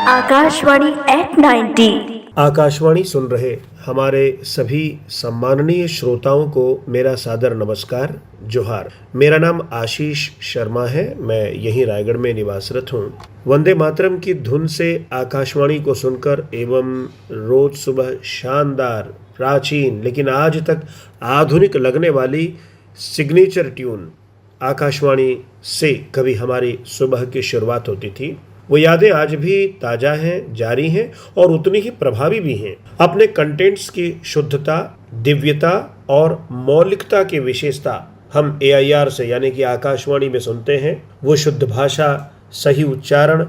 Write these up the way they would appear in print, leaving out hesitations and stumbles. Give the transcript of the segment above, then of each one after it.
Akashvani eight 90। Akashvani सुन रहे हमारे सभी सम्माननीय श्रोताओं को मेरा सादर नमस्कार, जोहार। मेरा नाम आशीष शर्मा है। मैं यहीं रायगढ़ में निवासरत हूँ। वंदे मातरम की धुन से आकाशवाणी को सुनकर एवं रोज सुबह शानदार, प्राचीन लेकिन आज तक आधुनिक लगने वाली सिग्नेचर ट्यून आकाशवाणी से कभी हमारी सुबह की शुरुआत होती थी। वो यादें आज भी ताज़ा हैं, जारी हैं और उतनी ही प्रभावी भी हैं। अपने कंटेंट्स की शुद्धता, दिव्यता और मौलिकता की विशेषता हम AIR से यानी कि आकाशवाणी में सुनते हैं। वो शुद्ध भाषा, सही उच्चारण,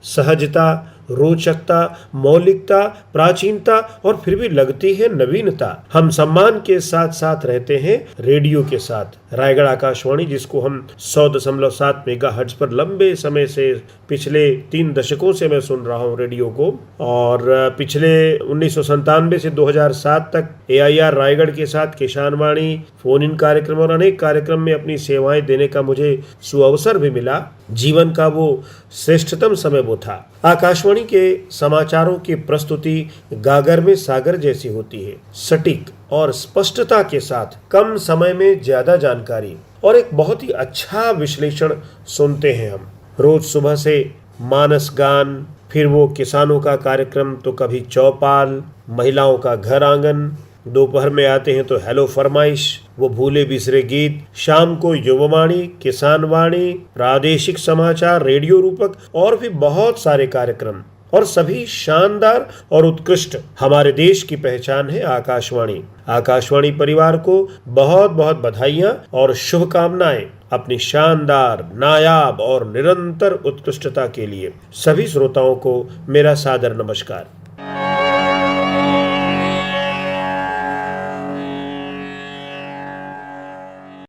सहजता, रोचकता, मौलिकता, प्राचीनता और फिर भी लगती है नवीनता। हम सम्मान के साथ साथ रहते हैं रेडियो के साथ। रायगढ़ आकाशवाणी, जिसको हम 100.7 मेगाहर्ट्ज पर लंबे समय से, पिछले 3 दशकों से मैं सुन रहा हूँ रेडियो को, और पिछले 1997 से 2007 तक AIR रायगढ़ के साथ किसानवाणी, फोन इन कार्यक्रम और अनेक कार्यक्रम में अपनी सेवाएं देने का मुझे सुअवसर भी मिला। जीवन का वो श्रेष्ठतम समय वो था। आकाशवाणी के समाचारों की प्रस्तुति गागर में सागर जैसी होती है, सटीक और स्पष्टता के साथ, कम समय में ज्यादा जानकारी और एक बहुत ही अच्छा विश्लेषण सुनते हैं हम। रोज सुबह से मानस गान, फिर वो किसानों का कार्यक्रम, तो कभी चौपाल, महिलाओं का घर आंगन, दोपहर में आते हैं तो हेलो फरमाइश, वो भूले बिसरे गीत, शाम को युववाणी, किसानवाणी, प्रादेशिक समाचार, रेडियो रूपक और भी बहुत सारे कार्यक्रम, और सभी शानदार और उत्कृष्ट। हमारे देश की पहचान है आकाशवाणी। आकाशवाणी परिवार को बहुत बहुत बधाइयां और शुभकामनाएं अपनी शानदार, नायाब और निरंतर उत्कृष्टता के लिए। सभी श्रोताओं को मेरा सादर नमस्कार।